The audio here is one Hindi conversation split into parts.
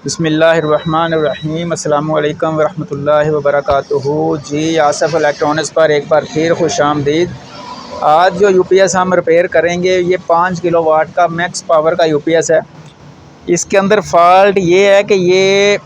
बिस्मिल्लाहिर्रहमानिर्रहीम अस्सलामुअलैकुम वरहमतुल्लाहि वबरकातुहू। जी आसफ़ इलेक्ट्रॉनिक्स पर एक बार फिर खुशामदीद। आज जो यूपीएस हम रिपेयर करेंगे ये 5 किलोवाट का मैक्स पावर का यूपीएस है। इसके अंदर फ़ॉल्ट ये है कि ये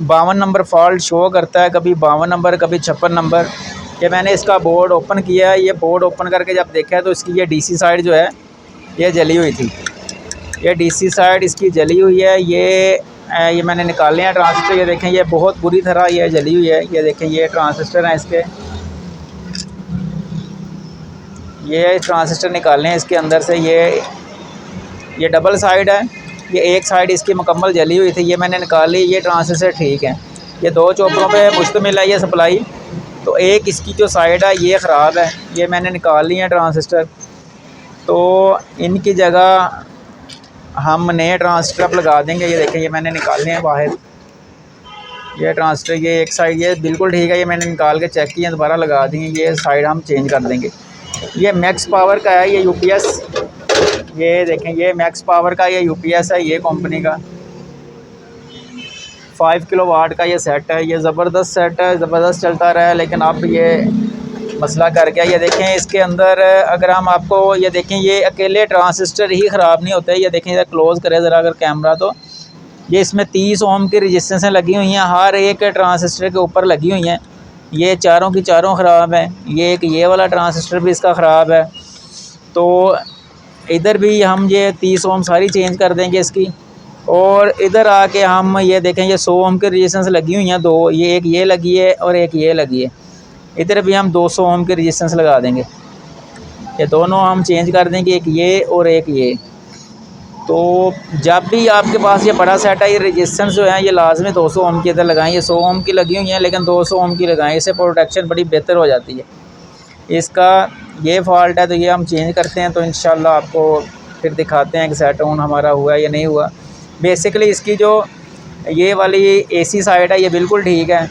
52 नंबर फ़ॉल्ट शो करता है, कभी 52 नंबर कभी 56 नंबर। ये मैंने इसका बोर्ड ओपन किया है, ये बोर्ड ओपन करके जब देखा है तो इसकी ये डीसी साइड जो है ये जली हुई थी। ये डीसी साइड इसकी जली हुई है। ये मैंने निकाले हैं ट्रांजिस्टर। ये देखें ये बहुत बुरी तरह ये जली हुई है। ये देखें ये ट्रांजिस्टर हैं इसके, ये ट्रांजिस्टर निकाले हैं इसके अंदर से। ये डबल साइड है, ये एक साइड इसकी मुकम्मल जली हुई थी, ये मैंने निकाली। ये ट्रांजिस्टर ठीक है, ये दो चोपड़ों पे मुश्तमिल है ये सप्लाई। तो एक इसकी जो साइड है ये ख़राब है, ये मैंने निकाल ली है ट्रांजिस्टर। तो इनकी जगह हम नए ट्रांजिस्टर अब लगा देंगे। ये देखें ये मैंने निकाले हैं बाहर, ये ट्रांजिस्टर ये एक साइड ये बिल्कुल ठीक है, ये मैंने निकाल के चेक किया, दोबारा लगा दिए। ये साइड हम चेंज कर देंगे। ये मैक्स पावर का है ये यूपीएस, ये देखें ये मैक्स पावर का ये यूपीएस है, ये कंपनी का 5 किलोवाट का ये सेट है। ये ज़बरदस्त सेट है, ज़बरदस्त चलता रहा है। लेकिन अब ये मसला कर गया। ये देखें इसके अंदर अगर हम आपको ये देखें ये अकेले ट्रांजिस्टर ही ख़राब नहीं होते। ये देखें इधर क्लोज़ करें ज़रा अगर कैमरा, तो ये इसमें 30 ओम की रजिस्टेंसें लगी हुई हैं, हर एक ट्रांजिस्टर के ऊपर लगी हुई हैं। ये चारों की चारों ख़राब हैं। ये वाला ट्रांजिस्टर भी इसका ख़राब है। तो इधर भी हम ये 30 ओम सारी चेंज कर देंगे इसकी। और इधर आके हम ये देखें ये 100 ओम की रजिस्टेंस लगी हुई हैं, दो, ये एक ये लगी है और एक ये लगी है। इधर भी हम 200 ओम की रजिस्टेंस लगा देंगे। ये दोनों हम चेंज कर देंगे, एक ये और एक ये। तो जब भी आपके पास ये बड़ा सेट है, ये रजिस्टेंस जो है ये लाजमी 200 ओम की इधर लगाएं। ये 100 ओम की लगी हुई हैं लेकिन 200 ओम की लगाएं, इससे प्रोटेक्शन बड़ी बेहतर हो जाती है। इसका ये फॉल्ट है तो ये हम चेंज करते हैं, तो इंशाल्लाह आपको फिर दिखाते हैं कि सेट ऑन हमारा हुआ या नहीं हुआ। बेसिकली इसकी जो ये वाली एसी साइड है ये बिल्कुल ठीक है,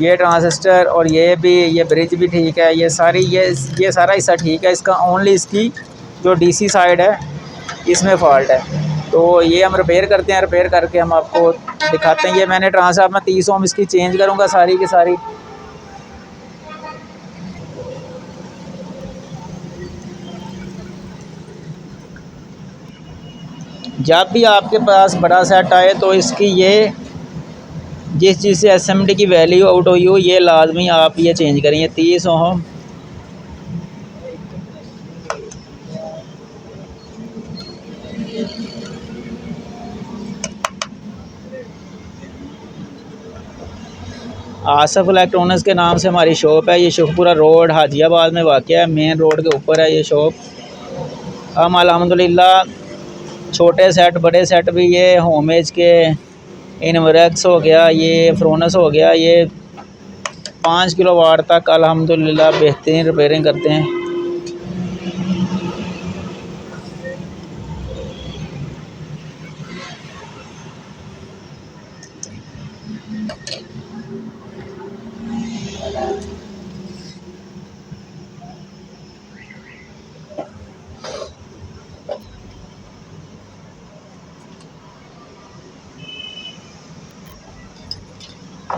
ये ट्रांजिस्टर और ये भी, ये ब्रिज भी ठीक है, ये सारी ये सारा हिस्सा ठीक है। इसका ओनली इसकी जो डीसी साइड है इसमें फ़ॉल्ट है। तो ये हम रिपेयर करते हैं, रिपेयर करके हम आपको दिखाते हैं। ये मैंने ट्रांसफार्मर में 30 ओम इसकी चेंज करूँगा सारी की सारी। जब भी आपके पास बड़ा सेट आए तो इसकी ये जिस चीज़ से एसएमडी की वैल्यू आउट हुई हो ये लाजमी आप ये चेंज करेंगे। 30 ओम आसफ़ इलेक्ट्रॉनिक्स के नाम से हमारी शॉप है। ये शुखपुरा रोड हाजियाबाद में वाक़या है, मेन रोड के ऊपर है ये शॉप। हम अल्हम्दुलिल्लाह छोटे सेट बड़े सेट भी, ये होमेज के इनवरेक्स हो गया, ये फ्रोनस हो गया, ये 5 किलोवाट तक अल्हम्दुलिल्लाह बेहतरीन रिपेयरिंग करते हैं।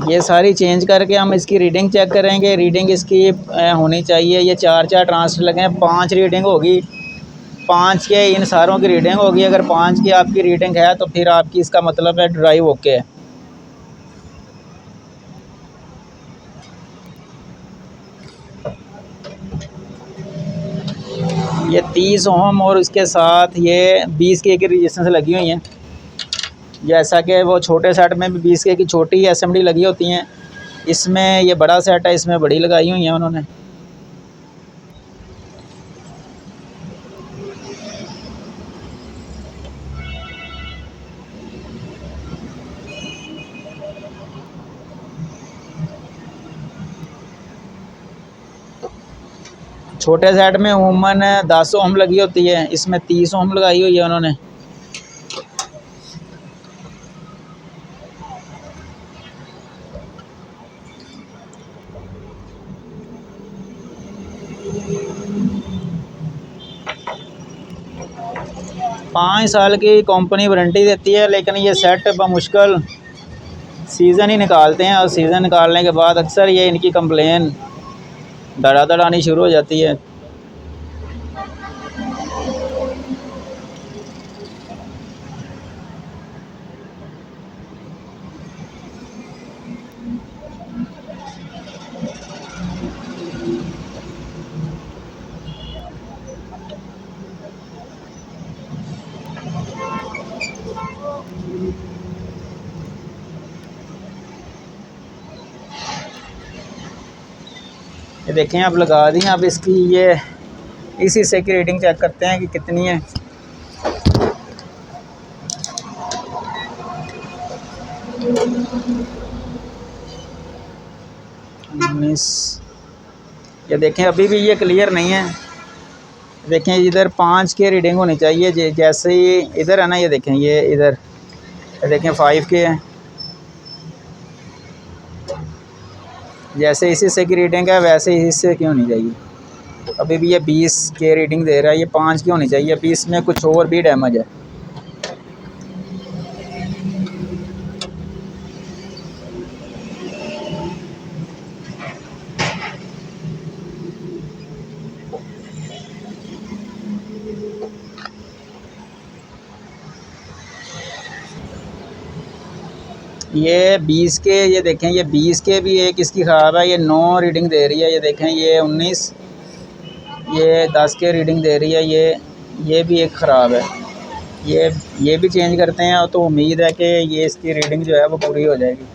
ये सारी चेंज करके हम इसकी रीडिंग चेक करेंगे। रीडिंग इसकी होनी चाहिए, ये 4 ट्रांसफर लगे हैं, 5 रीडिंग होगी, 5 के इन सारों की रीडिंग होगी। अगर 5 की आपकी रीडिंग है तो फिर आपकी इसका मतलब है ड्राइव ओके है। ये 30 ओम और उसके साथ ये 20 के की रजिस्टेंस लगी हुई हैं। जैसा कि वो छोटे सेट में भी 20 के की छोटी एसएमडी लगी होती हैं, इसमें ये बड़ा सेट है, इसमें बड़ी लगाई हुई हैं उन्होंने। छोटे सेट में उमूमन 10 ओम लगी होती है, इसमें 30 ओम लगाई हुई है उन्होंने। 5 साल की कंपनी वारंटी देती है, लेकिन ये सेट बमुश्किल सीज़न ही निकालते हैं और सीज़न निकालने के बाद अक्सर ये इनकी कंप्लेन धड़ाधड़ आनी शुरू हो जाती है। ये देखें आप लगा दी, अब इसकी ये इस हिस्से की रीडिंग चेक करते हैं कि कितनी है। ये देखें अभी भी ये क्लियर नहीं है। देखें इधर 5 की रीडिंग होनी चाहिए, जैसे ही इधर है ना, ये देखें ये इधर देखें 5 के है। जैसे इस हिस्से की रीडिंग है वैसे इस हिस्से की होनी चाहिए। अभी भी ये 20 के रीडिंग दे रहा है, ये 5 की होनी चाहिए। 20 में कुछ और भी डैमेज है। ये 20 के, ये देखें ये 20 के भी एक इसकी ख़राब है, ये 9 रीडिंग दे रही है। ये देखें ये 19, ये 10 के रीडिंग दे रही है। ये भी एक ख़राब है। ये भी चेंज करते हैं और तो उम्मीद है कि ये इसकी रीडिंग जो है वो पूरी हो जाएगी।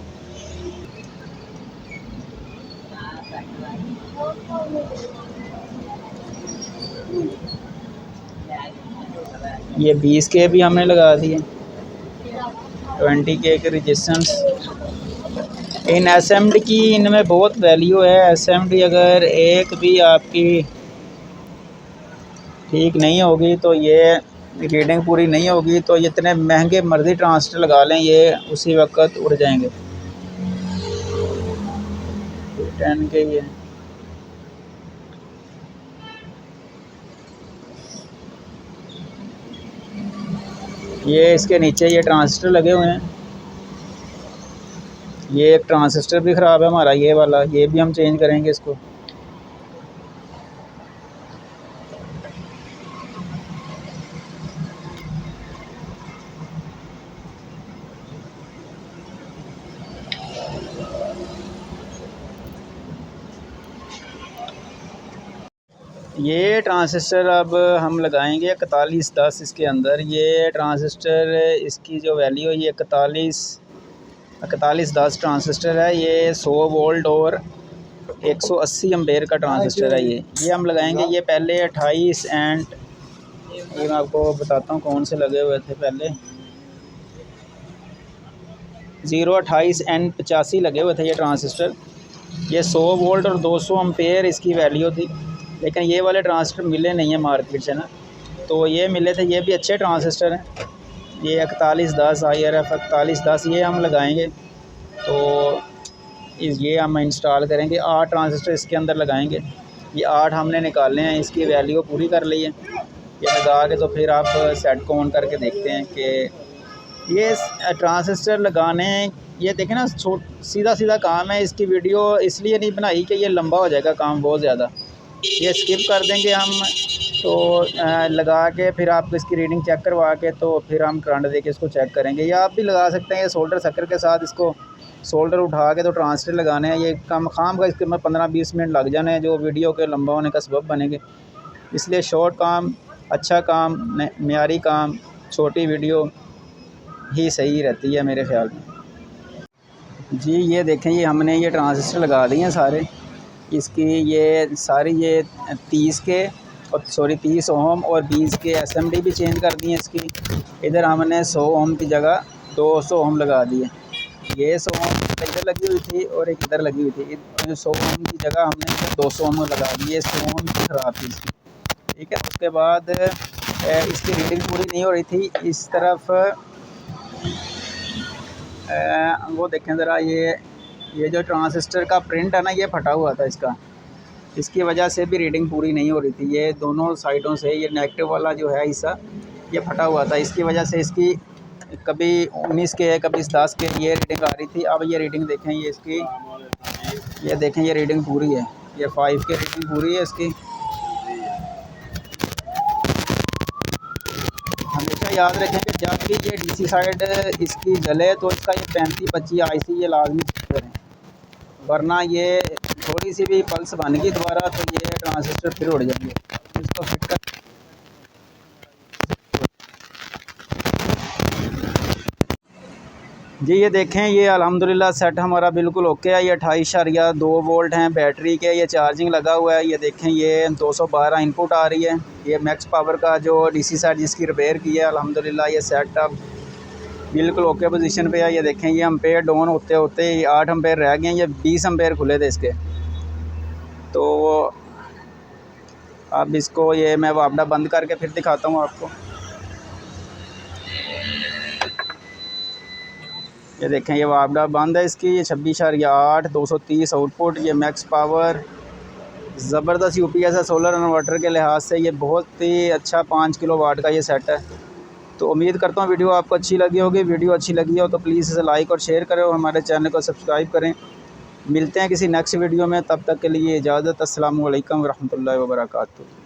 ये 20 के भी हमने लगा दिए। 20 के रेजिस्टेंस इन एसएमडी की, इनमें बहुत वैल्यू है। एसएमडी अगर एक भी आपकी ठीक नहीं होगी तो ये रीडिंग पूरी नहीं होगी, तो इतने महंगे मर्जी ट्रांजिस्टर लगा लें ये उसी वक्त उड़ जाएंगे। 10 के ये इसके नीचे ये ट्रांजिस्टर लगे हुए हैं। ये एक ट्रांजिस्टर भी ख़राब है हमारा, ये वाला, ये भी हम चेंज करेंगे इसको। ये ट्रांजिस्टर अब हम लगाएंगे 4110 इसके अंदर। ये ट्रांजिस्टर इसकी जो वैल्यू है ये 4110 ट्रांजिस्टर है। ये 100 वोल्ट और 180 एम्पेयर का ट्रांजिस्टर है। ये हम लगाएंगे। ये पहले 28 एंड, ये मैं आपको बताता हूँ कौन से लगे हुए थे पहले। 028 एंड 85 लगे हुए थे ये ट्रांजिस्टर। ये 100 वोल्ट और 200 एम्पेयर इसकी वैल्यू थी, लेकिन ये वाले ट्रांजिस्टर मिले नहीं है मार्केट से ना, तो ये मिले थे। ये भी अच्छे ट्रांजिस्टर हैं। ये 4110 IRF 4110 ये हम लगाएंगे। तो ये हम इंस्टॉल करेंगे। 8 ट्रांजिस्टर इसके अंदर लगाएंगे। ये 8 हमने निकाले हैं, इसकी वैल्यू पूरी कर ली है। ये लगा के तो फिर आप सेट को ऑन करके देखते हैं कि ये ट्रांजिस्टर लगाने, ये देखें ना सीधा सीधा काम है। इसकी वीडियो इसलिए नहीं बनाई कि ये लंबा हो जाएगा काम बहुत ज़्यादा, ये स्किप कर देंगे हम। तो लगा के फिर आप इसकी रीडिंग चेक करवा के तो फिर हम करंट दे के इसको चेक करेंगे। या आप भी लगा सकते हैं ये सोल्डर सकर के साथ, इसको सोल्डर उठा के तो ट्रांजिस्टर लगाने हैं। ये काम खाम का इसके में 15-20 मिनट लग जाने हैं, जो वीडियो के लंबा होने का सबब बनेंगे। इसलिए शॉर्ट काम, अच्छा काम, मेयारी काम, छोटी वीडियो ही सही रहती है मेरे ख़्याल में। जी ये देखें, ये हमने ये ट्रांजिस्टर लगा दिए हैं सारे। इसकी ये सारी ये 30 ओम और 20 के एसएमडी भी चेंज कर दी है इसकी। इधर हमने 100 ओम की जगह 200 ओम लगा दिए। ये 100 ओम इधर लगी हुई थी और एक इधर लगी हुई थी। जो 100 ओम की जगह हमने 200 ओम लगा दी। ये 100 ओम की ख़राब थी इसकी, ठीक है। उसके बाद इसकी रीडिंग पूरी नहीं हो रही थी। इस तरफ वो देखें ज़रा, ये जो ट्रांजिस्टर का प्रिंट है ना, ये फटा हुआ था इसकी वजह से भी रीडिंग पूरी नहीं हो रही थी। ये दोनों साइडों से ये नेगेटिव वाला जो है हिस्सा, ये फटा हुआ था, इसकी वजह से इसकी कभी 19 के है, कभी 10 के ये रीडिंग आ रही थी। अब ये रीडिंग देखें, ये इसकी, ये देखें ये रीडिंग पूरी है, ये 5 की रीडिंग पूरी है इसकी। हमेशा याद रखें कि जब भी ये डीसी साइड इसकी जले तो इसका ये 35-25 आईसी ये लाजमी करें, वरना ये थोड़ी सी भी पल्स बन गई दोबारा तो ये ट्रांजिस्टर फिर उड़ जाएंगे। इसको फिट कर जी, ये देखें ये अल्हम्दुलिल्लाह सेट हमारा बिल्कुल ओके है। ये 28.2 वोल्ट हैं बैटरी के, ये चार्जिंग लगा हुआ है। ये देखें ये 212 इनपुट आ रही है। ये मैक्स पावर का जो डीसी सेट जिसकी रिपेयर की है, अल्हम्दुलिल्लाह ये सेट अब बिल्कुल ओके पोजीशन पे है। ये देखें ये एम्पेयर डाउन होते होते 8 एम्पेयर रह गए हैं, ये 20 एम्पेयर खुले थे इसके। तो अब इसको ये मैं वापडा बंद करके फिर दिखाता हूँ आपको। ये देखें ये वापडा बंद है इसकी, ये 26.8 230 आउटपुट। ये मैक्स पावर ज़बरदस्त यूपीएस है सोलर इन्वर्टर के लिहाज से, ये बहुत ही अच्छा 5 किलो वाट का ये सेट है। तो उम्मीद करता हूँ वीडियो आपको अच्छी लगी होगी। वीडियो अच्छी लगी हो तो प्लीज़ इसे लाइक और शेयर करें और हमारे चैनल को सब्सक्राइब करें। मिलते हैं किसी नेक्स्ट वीडियो में, तब तक के लिए इजाज़त। अस्सलामु अलैकुम व रहमतुल्लाहि व बरकातुहू।